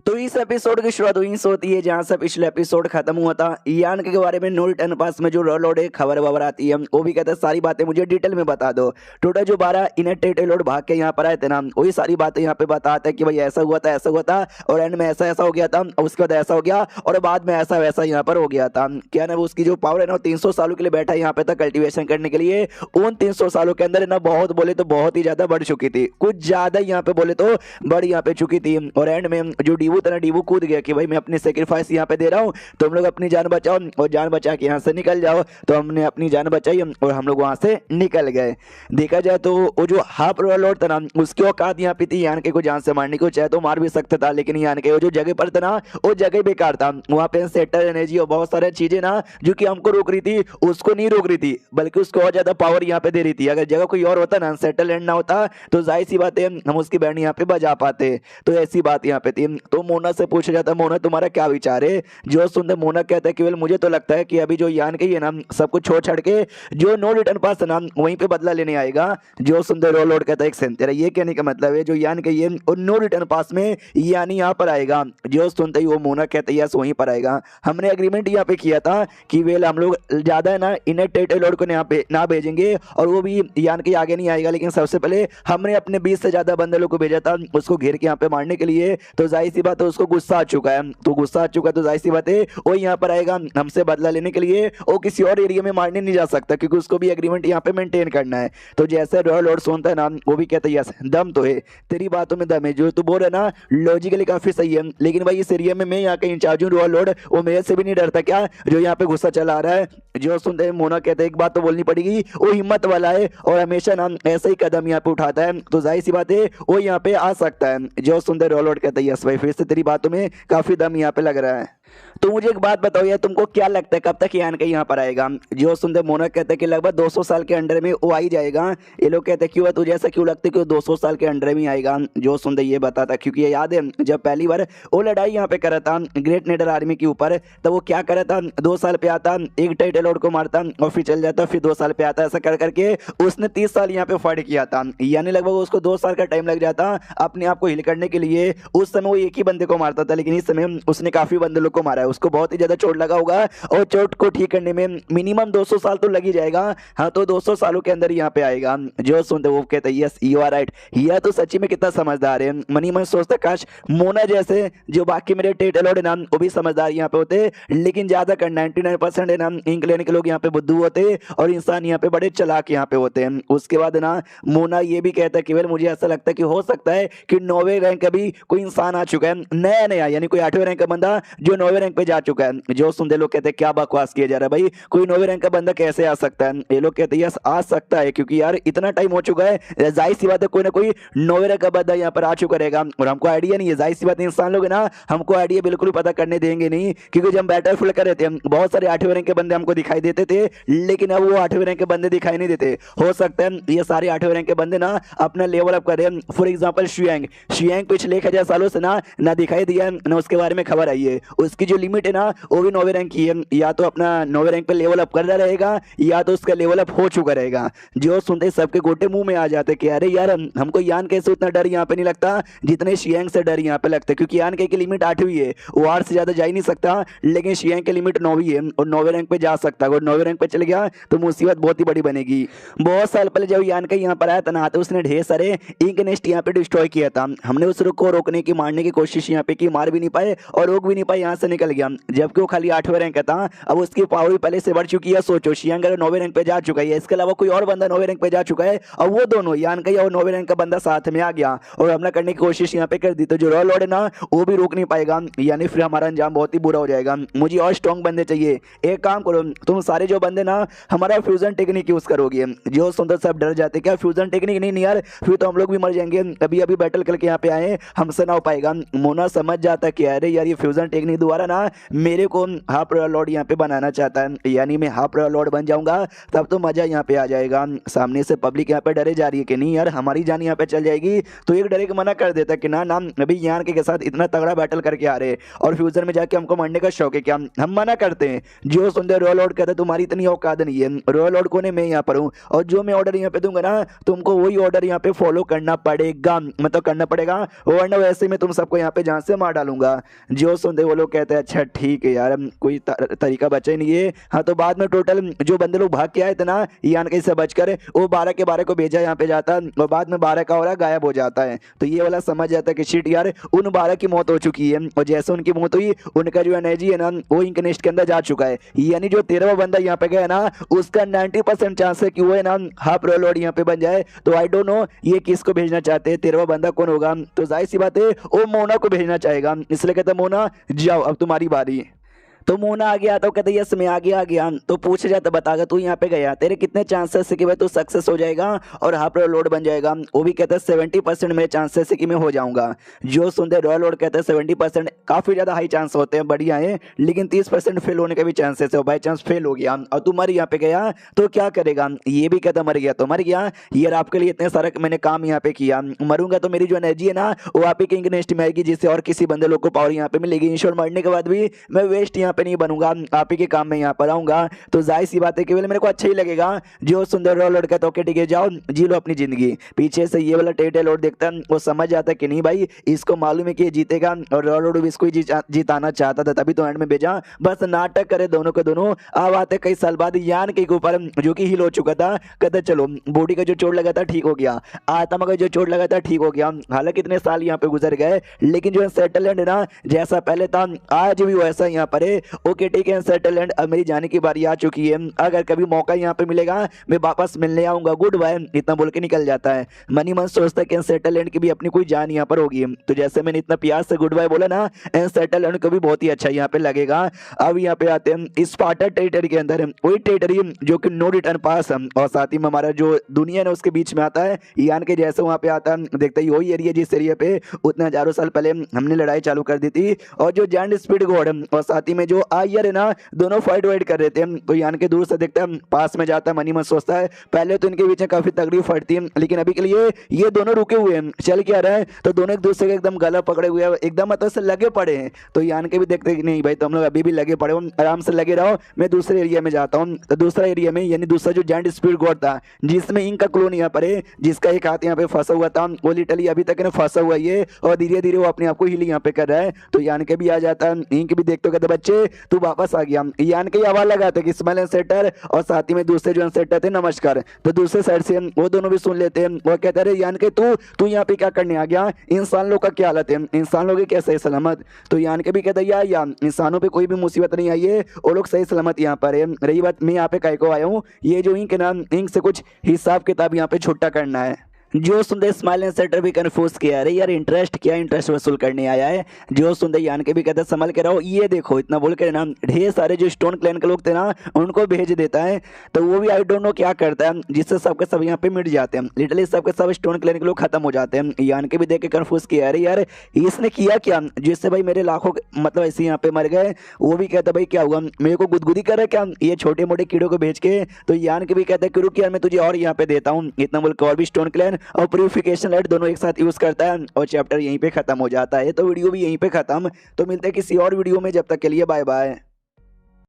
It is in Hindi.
तो इस एपिसोड की शुरुआत वहीं से होती है जहां से पिछले एपिसोड खत्म हुआ था। यान के बारे में नो रिटर्न पास में जो रोलोड खबर वबर आती है वो भी कहते हैं सारी बातें मुझे डिटेल में बता दो। टोटल जो 12 इनेटेड लोड भाग के यहाँ पर आए थे ना, वही सारी बातें यहाँ पे बताते हैं कि भाई ऐसा हुआ था ऐसा हुआ था और एंड में ऐसा ऐसा हो गया था और उसके बाद ऐसा हो गया और बाद में ऐसा वैसा यहाँ पर हो गया था। क्या ना उसकी जो पावर है ना 300 सालों के लिए बैठा है यहाँ पे था कल्टीवेशन करने के लिए। उन 300 सालों के अंदर ना बहुत बोले तो बहुत ही ज्यादा बढ़ चुकी थी, कुछ ज्यादा यहाँ पे बोले तो बढ़ यहाँ पे चुकी थी। और एंड में जो डीवू था ना, डीवू कूद गया कि भाई मैं अपनी सेक्रीफाइस यहाँ पे दे रहा हूँ, तुम लोग अपनी जान बचाओ और जान बचा के यहाँ से निकल जाओ। तो हमने अपनी जान बचाई और हम लोग वहां से निकल गए। देखा जाए तो वो जो हाफ लॉर्ड था ना, उसकी औकात यहाँ पे थी यान के को जान से मारने को, चाहे तो मार भी सकता था, लेकिन यान के वो जो जगह पर था ना वो जगह बेकार था। वहां पे सेटर एनर्जी और बहुत सारी चीजें ना जो कि हमको रोक रही थी उसको नहीं रोक रही थी, बल्कि उसको और ज्यादा पावर यहाँ पे दे रही थी। अगर जगह कोई और होता ना, सेटल लैंड ना होता, तो जाहिर सी बात है हम उसकी बैंड यहाँ पे बजा पाते। तो ऐसी बात यहाँ पे थी। तो मोना से पूछा जाता, मोना तुम्हारा क्या विचार है? जो सुनते मोना कहता है केवल मुझे तो लगता है कि अभी जो यान के है ना सब कुछ छोड़ छाड़ के जो नो रिटर्न पास ना वहीं पे बदला लेने आएगा। जो सुंदर रोलोड कहता है एक सेंस, तेरा ये कहने का मतलब है जो यान के ये और नो रिटर्न पास में यानी यहाँ पर आएगा? जो सुनते ही वो मोना कहता है यस वहीं पर आएगा। हमने एग्रीमेंट यहाँ पे किया था कि वेल हम लोग ज्यादा है ना इनेट लोड को यहाँ पे ना भेजेंगे और वो भी यान के आगे नहीं आएगा, लेकिन सबसे पहले हमने अपने 20 से ज्यादा बंदलों को भेजा था उसको घेर के यहाँ पे मारने के लिए। तो जाहिर सी बात है उसको गुस्सा आ चुका है, तो गुस्सा आ चुका है तो जाहिर सी बात है वो यहाँ पर आएगा हमसे बदला लेने के लिए। वो किसी और एरिया में मारने नहीं जा सकता क्योंकि उसको भी एग्रीमेंट यहाँ पे मेंटेन करना है। तो जैसे रॉयल लॉर्ड सुनता है ना वो भी कहता है यस दम तो है, तेरी बातों में दम है, जो तू बोल रहा है ना लॉजिकली काफी सही है, लेकिन भाई इस एरिया में मैं यहाँ का इंचार्ज हूँ रॉयल लॉर्ड, वो मेरे से भी नहीं डरता क्या जो यहाँ पे गुस्सा चला आ रहा है? जो सुनते हैं मोना कहते हैं एक बात तो बोलनी पड़ेगी, वो हिम्मत वाला है और हमेशा ना ऐसा ही कदम यहाँ पे उठाता है, तो जाहिर सी बात है वो यहाँ पे आ सकता है। जो सुनते रॉयल लॉर्ड कहते हैं यस भाई फिर से तेरी बातों में काफी दम यहाँ पे लग रहा है। तो मुझे एक बात बताओ यार, तुमको क्या लगता है कब तक यान के यहाँ पर आएगा? जो सुंदर मोना कहते हैं कि लगभग 200 साल के अंडर में वो आ ही जाएगा। ये लोग कहते हैं क्यों तुझे ऐसा क्यों लगता है कि 200 साल के अंडर में आएगा? जो सुंदर ये बताता क्योंकि ये याद है जब पहली बार वो लड़ाई यहाँ पे करा था ग्रेट नेडर आर्मी के ऊपर, तब वो क्या करा था 2 साल पे आता एक टाइटल को मारता और फिर चल जाता, फिर 2 साल पे आता, ऐसा कर करके उसने 30 साल यहाँ पे फाइट किया था। यानी लगभग उसको 2 साल का टाइम लग जाता अपने आप को हिल करने के लिए। उस समय वो एक ही बंदे को मारता था, लेकिन इस समय उसने काफी बंदे को मारा है, उसको बहुत ही ज्यादा चोट लगा होगा और चोट को ठीक करने में मिनिमम 200 साल तो लग ही जाएगा। हाँ तो 200 सालों के अंदर यहाँ पे आएगा। जो सुनते वो कहते हैं यस यू आर राइट, यह तो सच्ची में कितना समझदार है। मनी मन सोचता काश मोना जैसे जो बाकी मेरे टेटलोड है ना वो भी समझदार यहाँ पे होते, लेकिन ज्यादा कर 99% है ना इंग्लैंड के लोग यहाँ पे बुद्धू होते और इंसान यहाँ पे बड़े चालाक यहाँ पे होते हैं। उसके बाद ना मोना ये भी कहता है केवल मुझे ऐसा लगता है कि हो सकता है कि 9वें रैंक का भी कोई इंसान आ चुका है नया नया, यानी कोई 8वें रैंक का बंदा जो 9वें रैंक पे जा चुका है। जो सुनते लोग कहते हैं क्या बकवास किया जा रहा है भाई, कोई 9वें रैंक का बंदा कैसे आ सकता है? ये लोग कहते हैं यस आ सकता है क्योंकि यार इतना टाइम हो चुका है, जाहिर सी बात है कोई ना कोई 9वें रैंक का बंदा यहाँ पर आ चुका रहेगा और हमको आइडिया नहीं है। जाहिर सी बात है इंसान लोग ना हमको आइडिया बिल्कुल पता करने देंगे नहीं, क्योंकि जब बैटल फील्ड कर रहे थे बहुत सारे 8वें रैंक के बंदे हमको दिखाई देते थे, लेकिन अब वो 8वें रैंक के बंदे दिखाई नहीं देते। हो सकता है ये सारे 8वें रैंक के बंदे ना अपना लेवल अप करें। फॉर एग्जाम्पल शियांग पिछले 1000 सालों से ना दिखाई दिया ना उसके बारे में खबर आई है, उसकी जो लिमिट है ना वो भी 9वें रैंक की है, या तो अपना 9वें रैंक पे लेवल अप कर रहा रहेगा या तो उसका लेवल अप हो चुका रहेगा। जो सुनते सबके गोटे मुंह में आ जाते कि अरे यार हमको यान कैसे उतना डर यहाँ पे नहीं लगता जितने शियांग से डर यहाँ पे लगता है, क्योंकि यान की लिमिट 8वीं है, वो 8 से ज्यादा जा ही नहीं सकता, लेकिन शियांग की लिमिट 9वीं है और 9वें रैंक पे जा सकता है। अगर 9वें रैंक पे चले गया तो मुसीबत बहुत ही बड़ी बनेगी। बहुत साल पहले जब यान का यहाँ पर आया था ना तो उसने ढेर सारे इंक नेस्ट यहाँ पे डिस्ट्रॉय किया था। हमने उस को रोकने की मारने की कोशिश यहाँ पे की, मार भी नहीं पाए और रोक भी नहीं पाए, यहाँ से निकल गया, जबकि वो खाली 8वें रैंक का था। अब उसकी पावर भी पहले से बढ़ चुकी है। सोचो शियांग 9वें रैंक पे जा चुका है, इसके अलावा कोई और बंदा 9वें रैंक पे जा चुका है और वो दोनों यान का और 9वें रैंक का बंदा साथ में आ गया और हमला करने की कोशिश यहाँ पे कर दी। तो जो रॉयल लॉर्ड है ना वो भी रोक नहीं पाएगा, यानी फिर हमारा अंजाम बहुत ही बुरा हो जाएगा। मुझे और स्ट्रॉन्ग बंदे चाहिए। एक काम करो तुम सारे जो बंदे ना हमारा फ्यूजन टेक्निक यूज करोगे। जो सुंदर सब डर जाते क्या फ्यूजन टेक्निक नहीं यार, फिर तो हम लोग भी मर जाएंगे, अभी अभी बैटल करके यहाँ पे आए हमसे ना हो पाएगा। मोना समझ जाता कि अरे यार ये फ्यूजन टेक्निक दोबारा दोबारा ना मेरे को हाफ रॉयल लॉर्ड यहाँ पे बनाना चाहता है, यानी मैं हाफ रॉयल लॉर्ड बन जाऊंगा, तब तो मजा यहाँ पे आ जाएगा। सामने से पब्लिक यहाँ पे डरे जा रही है कि नहीं यार हमारी जान यहाँ पे चल जाएगी, तो एक डरे के मना कर देता कि ना ना अभी यान के साथ इतना तगड़ा बैटल करके आ रहे और फ्यूचर में जाके हमको मरने का शौक है क्या, हम मना करते हैं। जो सुनते रॉयल लॉर्ड कहता तुम्हारी इतनी औकात नहीं है, रॉयल लॉर्ड को ने मैं यहाँ पर हूँ और जो मैं ऑर्डर यहाँ पे दूंगा ना तुमको वही ऑर्डर यहाँ पे फॉलो करना पड़ेगा, मतलब करना पड़ेगा, वरना वैसे मैं तुम सबको यहाँ पे जान से मार डालूंगा। जो सुनते वो लोग कहते हैं अच्छा ठीक है यार कोई तरीका बचा ही नहीं है। हाँ तो बाद में टोटल जो बंदे लोग भाग के आए थे ना यान के से बचकर, वो 12 के 12 को भेजा यहाँ पे जाता और बाद में 12 का हो रहा गायब हो जाता है। तो ये वाला समझ जाता है कि शिट यार उन 12 की मौत हो चुकी है और जैसे उनकी मौत हुई उनका जो एनर्जी है ना वो इंक नेस्ट के अंदर जा चुका है, यानी जो 13वां बंदा यहाँ पे गया ना उसका 90% चांस है कि वो है ना हाफ रॉयल लॉर्ड यहाँ पे बन जाए। तो आई डोंट नो ये किसको भेजना चाहते हैं, 13वां बंदा कौन होगा, तो जाहिर सी बात है वो मोना को भेजना चाहेगा, इसलिए कहता मोना जाओ अब तुम्हारी बारी। तो मोना आ गया तो कहते यस मैं आ गया। तो पूछ जाता बतागा तू यहाँ पे गया तेरे कितने चांसेस है कि भाई तू सक्सेस हो जाएगा और हाफ रॉयल लॉर्ड बन जाएगा। वो भी कहते हैं 70% मेरे चांसेस है कि मैं हो जाऊंगा। जो सुनते रॉयल लॉर्ड कहते हैं 70% काफी ज्यादा हाई चांस होते हैं, बढ़िया है, लेकिन 30% फेल होने के भी चांसेस है। बाई चांस फेल हो गया और तू मर यहाँ पे गया तो क्या करेगा, ये भी कहता मर गया तो मर गया यार, आपके लिए इतने सारा मैंने काम यहाँ पे किया, मरूंगा तो मेरी जो एनर्जी है ना वो आप ही के इंक में आएगी, जिससे और किसी बंदे लोग को पावर यहाँ पे मिलेगी। इंश्योर मरने के बाद भी मैं वेस्ट यहाँ पे नहीं बनूंगा, आप ही के काम में यहाँ पर आऊंगा। तो जाहिर सी बात है केवल मेरे को अच्छा ही लगेगा। जो सुंदर रॉयल लॉर्ड कहता है ठीक है जाओ जी लो अपनी जिंदगी। पीछे से ये वाला टेटे लॉर्ड देखता है, वो समझ जाता है कि नहीं भाई इसको मालूम है कि ये जीतेगा और रॉयल लॉर्ड भी इसको ही जिताना चाहता था, तभी तो एंड में भेजा, बस नाटक करे दोनों के दोनों। अब आते कई साल बाद यान के ऊपर जो कि हिल हो चुका था, कहते चलो बॉडी का जो चोट लगा था ठीक हो गया, आत्मा का जो चोट लगा था ठीक हो गया। हालांकि इतने साल यहाँ पे गुजर गए लेकिन जो सेटलमेंट है ना जैसा पहले था आज भी वैसा यहाँ पर है। ओके ठीक है सेटलमेंट अब मेरी जाने की बारी आ चुकी है, अगर कभी मौका यहाँ पे मिलेगा मैं वापस मिलने आऊंगा, गुड बाय, इतना बोल के निकल जाता है। मनी मन सोचता है कि सेटलमेंट की भी अपनी कोई जान यहाँ पर होगी। तो जैसे मैंने इतना प्यार से गुड बाय बोला ना सेटलमेंट को भी बहुत ही अच्छा यहाँ पे लगेगा। अब यहाँ पे आते हैं स्पार्टा टेरिटरी के अंदर, वही टेरिटरी जो कि नो रिटर्न पास है और साथ ही में हमारा जो दुनिया है उसके बीच में आता है, यान के जैसे वहां पे आता है देखते ही वही एरिया जिस एरिया पे उतने हजारों साल पहले हमने लड़ाई चालू कर दी थी। और जो जैंड स्पीड गॉड और साथ ही में जो आयर है ना दोनों फाइट वाइट कर रहे थे। तो यान के दूर से देखते हैं पास में जाता है, मनी मन सोचता है पहले तो इनके बीच में काफी तगड़ी फाइट थी लेकिन अभी के लिए ये दोनों रुके हुए हैं, चल क्या रहा है तो दोनों एक दूसरे के एकदम गला पकड़े हुए हैं, एकदम मतलब से लगे पड़े हैं। तो यान के भी देखते कि नहीं भाई तुम लोग अभी भी लगे पड़े हो, आराम से लगे रहो, मैं दूसरे एरिया में जाता हूँ। तो दूसरा एरिया में यानी दूसरा जो जैंड स्पीड गॉड था जिसमें इंक का क्लोन यहाँ पर है, जिसका एक हाथ यहाँ पे फंसा हुआ था, वो लिटरली अभी तक फंसा हुआ है और धीरे धीरे वो अपने आप को हील यहाँ पे कर रहा है। तो यान के भी आ जाता है, इंक भी देखते कहते बच्चे तू वापस आ गया। यान के आवाज लगाते कि स्माइल सेटर और साथ ही में दूसरे जो सेटर थे नमस्कार। तो दूसरे साइड से वो दोनों भी सुन लेते हैं, वो कहते रहे यान के तू यहाँ पे क्या करने आ गया, इंसान लोग का क्या हालत है, इंसान लोग कैसे सलामत। तो यान के भी कहते यार इंसानों पे कोई भी मुसीबत नहीं आई है, वो लोग सही सलामत यहाँ पर है। रही बात मैं यहाँ पे काय को आया हूँ, ये जो इंक ना इंक से कुछ हिसाब किताब यहाँ पे छुट्टा करना है। जो सुंदर स्माइल एंड सेटर भी कंफ्यूज किया, अरे यार इंटरेस्ट क्या इंटरेस्ट वसूल करने आया है। जो सुंदर यान के भी कहते संभल के रहो, ये देखो इतना बोल के ना ढेर सारे जो स्टोन क्लैन के लोग थे ना उनको भेज देता है। तो वो भी आई डोंट नो क्या करता है जिससे सबके सब यहाँ पे मिट जाते हैं, लिटरली सबके सब स्टोन क्लैन के लोग खत्म हो जाते हैं। यान के भी देख के कंफ्यूज किया, अरे यार इसने किया क्या जिससे भाई मेरे लाखों मतलब ऐसे यहाँ पे मर गए। वो भी कहता भाई क्या हुआ मेरे को गुदगुदी कर रहा है क्या ये छोटे मोटे कीड़ों को भेज के। तो यान के भी कहता है कि रुक यार मैं तुझे और यहाँ पे देता हूँ, इतना बोल के और भी स्टोन क्लैन और प्यूरिफिकेशन लाइट दोनों एक साथ यूज करता है और चैप्टर यहीं पे खत्म हो जाता है। तो वीडियो भी यहीं पे खत्म, तो मिलते हैं किसी और वीडियो में, जब तक के लिए बाय बाय।